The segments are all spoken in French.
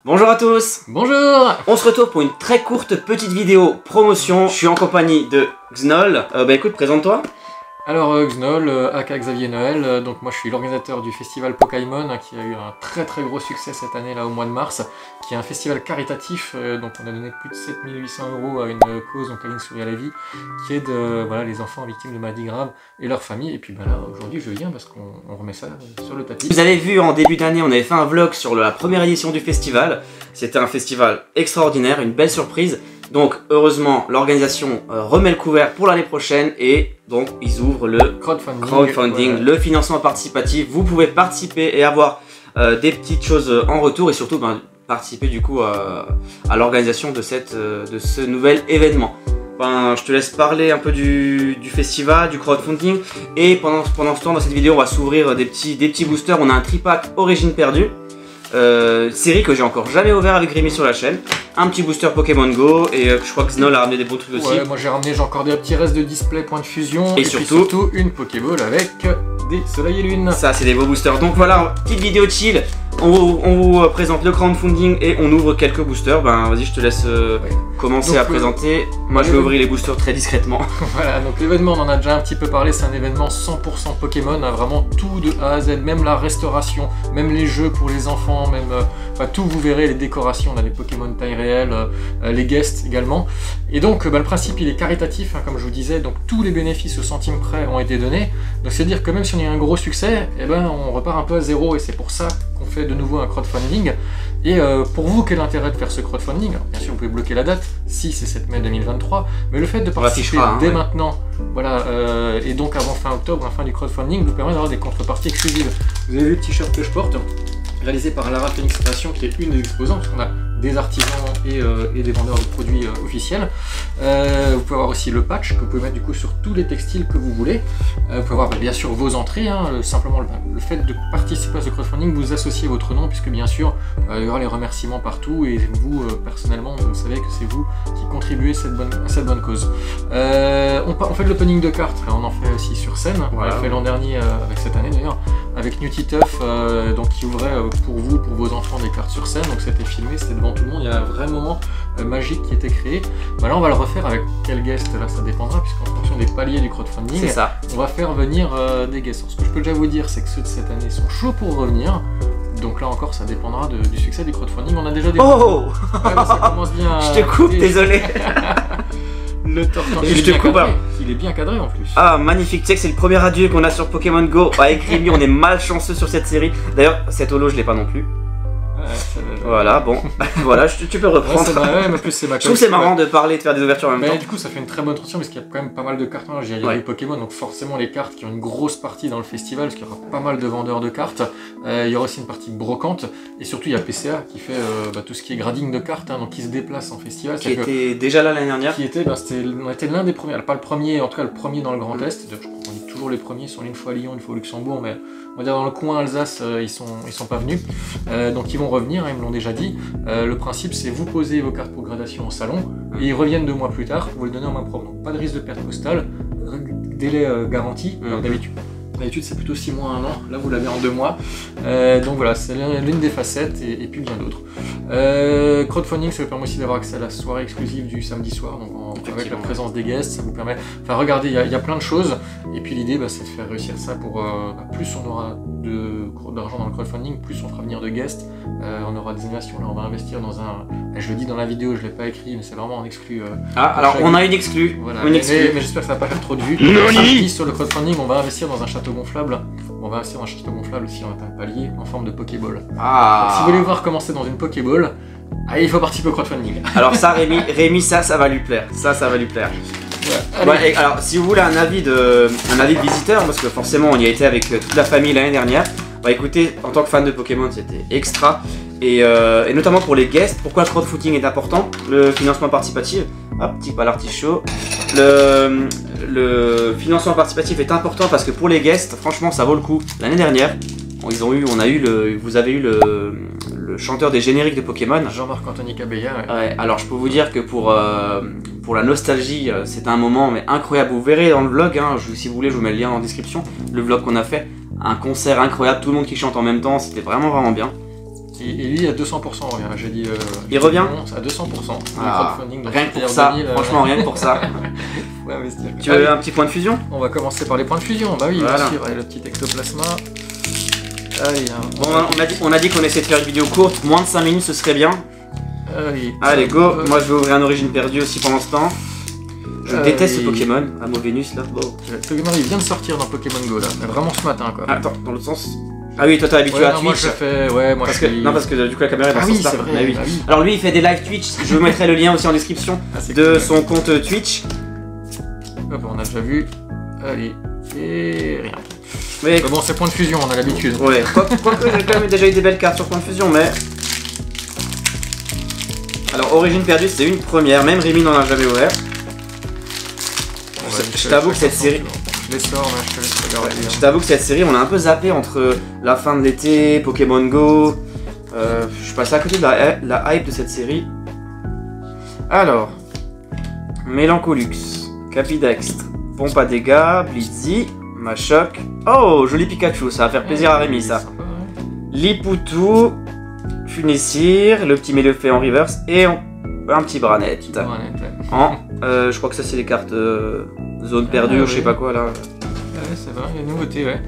Bonjour à tous. Bonjour. On se retrouve pour une très courte petite vidéo promotion. Je suis en compagnie de Xnol. Écoute, présente-toi. Alors Xnol, aka Xavier Noël, donc moi je suis l'organisateur du festival Pokémon qui a eu un très gros succès cette année là au mois de mars, qui est un festival caritatif, donc on a donné plus de 7800 € à une cause, donc à Ligne Souris à la vie, qui aide les enfants victimes de maladies graves et leurs familles. Et puis là aujourd'hui je viens parce qu'on remet ça sur le tapis. Vous avez vu en début d'année, on avait fait un vlog sur la première édition du festival. C'était un festival extraordinaire, une belle surprise. Donc heureusement l'organisation remet le couvert pour l'année prochaine et donc ils ouvrent le crowdfunding, le financement participatif. Vous pouvez participer et avoir des petites choses en retour et surtout participer du coup à l'organisation de ce nouvel événement. Je te laisse parler un peu du festival, du crowdfunding, et pendant ce temps dans cette vidéo on va s'ouvrir des petits boosters. On a un tripack Origine perdue, série que j'ai encore jamais ouvert avec Rémi sur la chaîne. Un petit booster Pokémon Go et je crois que Xnol a ramené des bons trucs aussi. Ouais, moi j'ai encore des petits restes de display point de fusion et surtout une Pokéball avec des soleils et lunes. Ça c'est des beaux boosters. Donc voilà, petite vidéo chill. On vous présente le crowdfunding et on ouvre quelques boosters. Vas-y, je te laisse commencer à présenter. Moi je vais ouvrir les boosters très discrètement. Voilà, donc l'événement on en a déjà un petit peu parlé, c'est un événement 100% Pokémon, vraiment tout de A à Z, même la restauration, même les jeux pour les enfants, même tout, vous verrez, les décorations, on a les Pokémon taille réelle, les guests également. Et donc le principe il est caritatif, comme je vous disais, donc tous les bénéfices au centime près ont été donnés. Donc c'est à dire que même si on a eu un gros succès, on repart un peu à zéro et c'est pour ça qu'on fait de nouveau un crowdfunding. Et pour vous, quel est l'intérêt de faire ce crowdfunding? Alors, bien sûr, vous pouvez bloquer la date, si c'est 7 mai 2023, mais le fait de participer dès maintenant, et donc avant fin octobre, fin du crowdfunding, vous permet d'avoir des contreparties exclusives. Vous avez vu le t-shirt que je porte, réalisé par Lara Phoenix Création, qui est une des exposants, parce qu'on a des artisans et des vendeurs de produits officiels. Vous pouvez avoir aussi le patch que vous pouvez mettre du coup sur tous les textiles que vous voulez. Vous pouvez avoir bien sûr vos entrées, simplement le fait de participer à ce crowdfunding, vous associez votre nom, puisque bien sûr il y aura les remerciements partout et vous personnellement vous savez que c'est vous qui contribuez à cette bonne cause. On fait de l'opening de cartes, on en fait aussi sur scène, on l'a fait l'an dernier avec cette année d'ailleurs, avec New Titeuf, donc qui ouvrait pour vous, pour vos enfants, des cartes sur scène. Donc c'était filmé, c'était devant tout le monde, il y a un vrai moment magique qui était créé. Là on va le refaire avec quel guest, là ça dépendra, puisqu'en fonction des paliers du crowdfunding, on va faire venir des guests. Alors, ce que je peux déjà vous dire, c'est que ceux de cette année sont chauds pour revenir. Donc là encore, ça dépendra du succès du crowdfunding. On a déjà des... Oh ça commence bien. Je te coupe, désolé. Le tortant, il est bien cadré en plus. Ah, magnifique, tu sais que c'est le premier adieu qu'on a sur Pokémon Go. Avec Rémi, on est malchanceux sur cette série. D'ailleurs, cet holo, je l'ai pas non plus. Voilà, bon, voilà, tu peux reprendre. Mais en plus, c'est ma je trouve que c'est marrant de parler, de faire des ouvertures en même temps. Du coup, ça fait une très bonne transition parce qu'il y a quand même pas mal de cartes. J'ai du Pokémon, donc forcément les cartes qui ont une grosse partie dans le festival, parce qu'il y aura pas mal de vendeurs de cartes. Il y aura aussi une partie brocante, et surtout il y a PCA qui fait tout ce qui est grading de cartes, donc qui se déplace en festival. Qui était déjà là l'année dernière. On était l'un des premiers, pas le premier, en tout cas le premier dans le Grand Est. Je crois qu'on dit toujours les premiers, sont une fois à Lyon, une fois au Luxembourg, mais on va dire dans le coin Alsace, ils sont pas venus. Donc ils vont revenir, ils me l'ont déjà dit. Le principe, c'est vous posez vos cartes pour gradation au salon et ils reviennent 2 mois plus tard pour vous les donner en main propre. Donc pas de risque de perte postale, délai garanti. D'habitude c'est plutôt 6 mois, 1 an, là vous l'avez en 2 mois. Donc voilà, c'est l'une des facettes et puis bien d'autres. Crowdfunding, ça vous permet aussi d'avoir accès à la soirée exclusive du samedi soir, donc avec la présence des guests, ça vous permet... Enfin regardez, il y a plein de choses, et puis l'idée c'est de faire réussir ça pour... plus on aura d'argent dans le crowdfunding, plus on fera venir de guests, on aura des animations, là on va investir dans un... Je le dis dans la vidéo, je ne l'ai pas écrit, mais c'est vraiment un exclu. Alors on a une exclue. Voilà. Mais j'espère que ça va pas faire trop de vues. Sur le crowdfunding, on va investir dans un château gonflable. On va investir dans un château gonflable aussi, on a un palier en forme de Pokéball. Donc, si vous voulez voir commencer dans une Pokéball, il faut participer au crowdfunding. Alors ça, Rémi, ça va lui plaire. Ça va lui plaire. Alors si vous voulez un avis de visiteur, parce que forcément on y a été avec toute la famille l'année dernière. Écoutez, en tant que fan de Pokémon, c'était extra. Et notamment pour les guests, pourquoi le crowdfunding est important? Le financement participatif, petit pal artichaut. Le financement participatif est important parce que pour les guests, franchement, ça vaut le coup. L'année dernière, vous avez eu le chanteur des génériques de Pokémon, Jean-Marc Anthony Cabella. Alors je peux vous dire que pour la nostalgie, c'était un moment incroyable. Vous verrez dans le vlog, si vous voulez, je vous mets le lien en description. Le vlog qu'on a fait, un concert incroyable, tout le monde qui chante en même temps, c'était vraiment bien. Et lui à 200%, regarde, j'ai dit... il revient à 200%. Ah, crowdfunding, rien que pour ça, 2000, franchement, rien que pour ça. Faut investir. Tu veux un petit point de fusion? On va commencer par les points de fusion, bah oui, Voilà. bien sûr, et le petit ectoplasma. Allez, hein. Bon, on a dit qu'on essayait de faire une vidéo courte, moins de 5 minutes ce serait bien. Allez, go. Moi je vais ouvrir un origine perdue aussi pendant ce temps. Je déteste ce Pokémon, Amovenus là. Bon. Pokémon il vient de sortir dans Pokémon Go là, mais vraiment ce matin quoi. Attends, dans l'autre sens. Ah oui, toi t'es habitué à non, moi Twitch. je fais, ouais, moi parce je que, suis... Non, parce que du coup la caméra est dans ah ce oui, sens-là. c'est vrai. Ah oui. Bah oui. Alors lui il fait des live Twitch, je vous mettrai le lien aussi en description de cool. son compte Twitch. Hop, on a déjà vu. Allez, et rien. Mais bon, c'est point de fusion, on a l'habitude. ouais, quoique j'ai quand même déjà eu des belles cartes sur point de fusion, mais... Alors, Origine perdue, c'est une première, même Rémi n'en a jamais ouvert. Je t'avoue que cette série... Je les sors, mais je te laisse regarder. Je t'avoue que cette série, on a un peu zappé entre la fin de l'été, Pokémon Go... je suis passé à côté de la hype de cette série. Alors... Mélancolux, Capidextre, Pompe à dégâts, Blitzy, Machoc... Oh, joli Pikachu, ça va faire plaisir à Rémi, ça. Sympa, ouais. Lipoutou, Funessir, le petit Méléfait en reverse et un petit Branette. Je crois que ça c'est les cartes zone perdue ou je sais pas quoi là. Ouais, c'est vrai, il y a une nouveauté, ouais.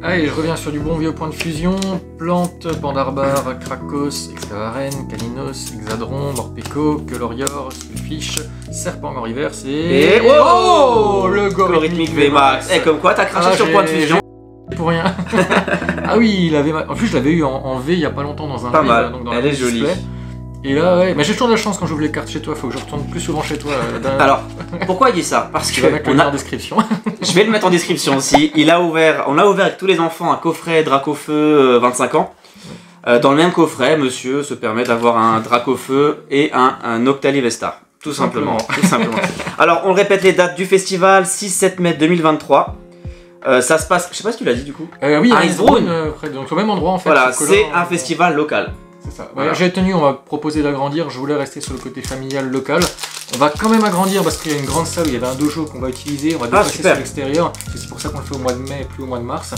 Allez, je reviens sur du bon vieux point de fusion. Plante, Pandarbar, Krakos, Excavaren, Caninos, Exadron, Morpeko, Colorior, Skullfish, Serpent en reverse et... Oh, le Gorithmic VMAX. Et comme quoi t'as craché sur point de fusion. Pour rien. Ah oui, il avait... En plus je l'avais eu en V il y a pas longtemps dans un pas live, mal, donc dans elle est jolie. Et là, ouais, mais j'ai toujours de la chance quand j'ouvre les cartes chez toi, faut que je retourne plus souvent chez toi. Alors, pourquoi il dit ça? Parce que tu vas mettre le lien en description. Je vais le mettre en description aussi. On a ouvert avec tous les enfants un coffret Dracofeu 25 ans. Dans le même coffret, monsieur se permet d'avoir un Dracofeu et un Octalivestar. Tout simplement. Alors, on répète les dates du festival, 6-7 mai 2023. Ça se passe, je sais pas si tu l'as dit du coup. Oui, à Icedrone, donc au même endroit en fait. Voilà, c'est un festival local. C'est ça. Voilà. J'ai tenu, on m'a proposé d'agrandir, je voulais rester sur le côté familial local. On va quand même agrandir parce qu'il y a une grande salle où il y avait un dojo qu'on va utiliser, on va déplacer sur l'extérieur. C'est pour ça qu'on le fait au mois de mai et plus au mois de mars.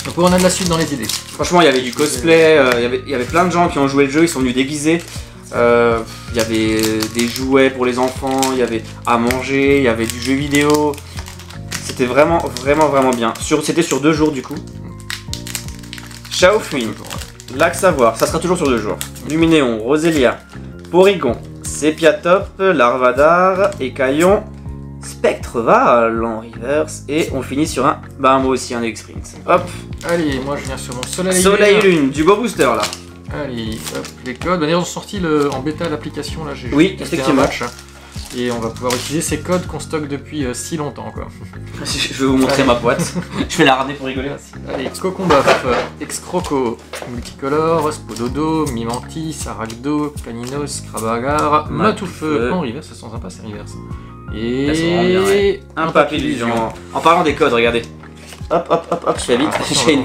Donc on a de la suite dans les idées. Franchement, il y avait du cosplay, il y avait plein de gens qui ont joué le jeu, ils sont venus déguisés. Il y avait des jouets pour les enfants, il y avait à manger, il y avait du jeu vidéo. C'était vraiment bien. C'était sur 2 jours du coup. Chaofuin, Lac Savoir, ça sera toujours sur 2 jours. Luminéon, Roselia, Porygon, Sepiatop, Larvadar, Écaillon, Spectreval en reverse. Et on finit sur un. Bah, moi aussi un X-Sprint. Hop. Allez, moi je viens sur mon Soleil. Soleil et Lune, du beau booster là. Allez, hop, les codes. D'ailleurs, ils ont sorti en bêta l'application là. J'ai oui, testé effectivement. Un match. Et on va pouvoir utiliser ces codes qu'on stocke depuis si longtemps quoi. Je vais vous montrer ma boîte. Je vais la ramener pour rigoler. Allez, Cocombuff, Excroco, Multicolore, Spododo, Mimantis, Aragdo, Caninos, Krabagar, Matoufeu en reverse, ça sent sympa c'est reverse. Et un Papillusion. En parlant des codes, regardez. Hop, je fais vite. J'ai une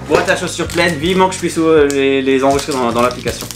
boîte à chaussures pleine, vivement que je puisse les enregistrer dans l'application.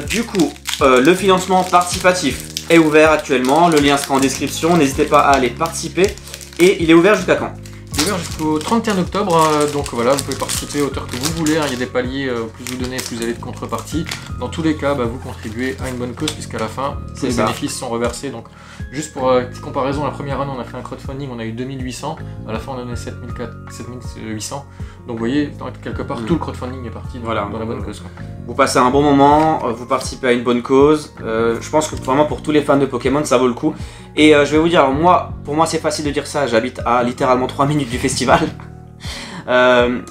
Du coup, le financement participatif est ouvert actuellement, le lien sera en description, n'hésitez pas à aller participer. Et il est ouvert jusqu'à quand? Il est ouvert jusqu'au 31 octobre, donc voilà, vous pouvez participer à hauteur que vous voulez, il y a des paliers, plus vous donnez, plus vous avez de contrepartie. Dans tous les cas, vous contribuez à une bonne cause, puisqu'à la fin, les bénéfices sont reversés. Donc, juste pour petite comparaison, la première année, on a fait un crowdfunding, on a eu 2800, à la fin, on a donné 7800. Donc, vous voyez, quelque part, tout le crowdfunding est parti dans la bonne cause. Quoi. Vous passez un bon moment, vous participez à une bonne cause. Je pense que vraiment, pour tous les fans de Pokémon, ça vaut le coup. Et je vais vous dire, alors pour moi, c'est facile de dire ça, j'habite à littéralement 3 minutes du festival.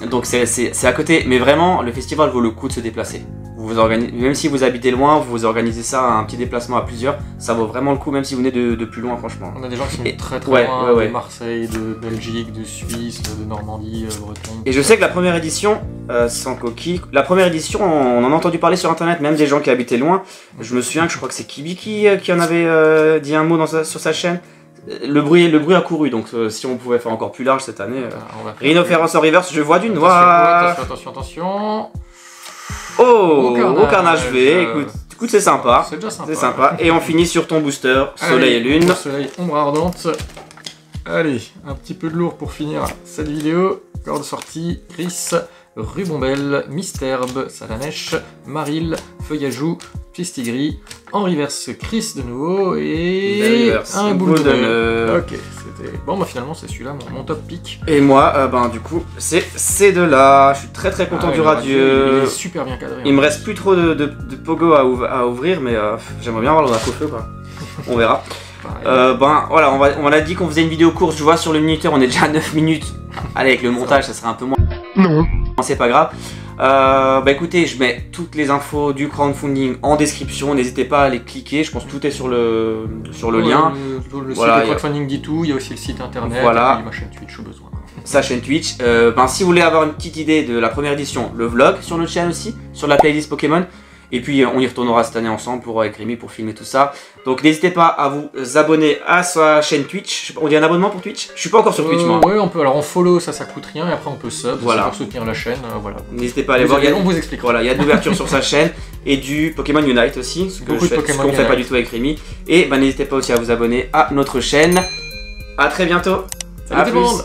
Donc c'est à côté, mais vraiment le festival vaut le coup de se déplacer. Même si vous habitez loin, vous organisez ça, un petit déplacement à plusieurs, ça vaut vraiment le coup, même si vous venez de plus loin franchement. On a des gens qui sont très loin, de Marseille, de Belgique, de Suisse, de Normandie, Bretagne. Et je sais que la première édition, sans coquille, la première édition on en a entendu parler sur internet, même des gens qui habitaient loin. Je me souviens que je crois que c'est Kibi qui en avait dit un mot sur sa chaîne. Le bruit a couru, donc si on pouvait faire encore plus large cette année. Rhinophéros en reverse, je vois du noir. Attention. Oh, au carnage V, écoute c'est sympa. C'est déjà sympa. C'est sympa. Et on finit sur ton booster, Soleil et Lune. Soleil, ombre ardente. Allez, un petit peu de lourd pour finir cette vidéo. Corde sortie, Chris, Rubombelle, Misterbe, Salanèche, Maril, Feuillajou, Pistigris, Henri Verse, Chris de nouveau et un Boulonneux. Ok, c'était... Bon bah finalement c'est celui-là mon top pick. Et moi, du coup, c'est ces deux-là. Je suis très content du radieux. Il est super bien cadré. Il me reste plus trop de pogo à ouvrir, mais j'aimerais bien avoir le Dracofeu quoi. On verra. Voilà, on a dit qu'on faisait une vidéo course, je vois sur le minuteur on est déjà à 9 minutes. Allez, avec le montage ça serait un peu moins. Non. C'est pas grave. Écoutez, je mets toutes les infos du crowdfunding en description, n'hésitez pas à les cliquer, je pense que tout est sur le lien. Le site de crowdfunding dit tout, il y a aussi le site internet, voilà. Et puis ma chaîne Twitch au besoin. Sa chaîne Twitch. Si vous voulez avoir une petite idée de la première édition, le vlog sur notre chaîne aussi, sur la playlist Pokémon. Et puis on y retournera cette année ensemble avec Rémi pour filmer tout ça. Donc n'hésitez pas à vous abonner à sa chaîne Twitch. On dit un abonnement pour Twitch? Je suis pas encore sur Twitch moi. Ouais, on peut. Alors en follow ça coûte rien et après on peut sub pour soutenir la chaîne. Voilà. N'hésitez pas à aller voir. On vous explique. Voilà, il y a de l'ouverture sur sa chaîne et du Pokémon Unite aussi, ce qu'on fait pas du tout avec Rémi. Et n'hésitez pas aussi à vous abonner à notre chaîne. À très bientôt. Salut tout le monde.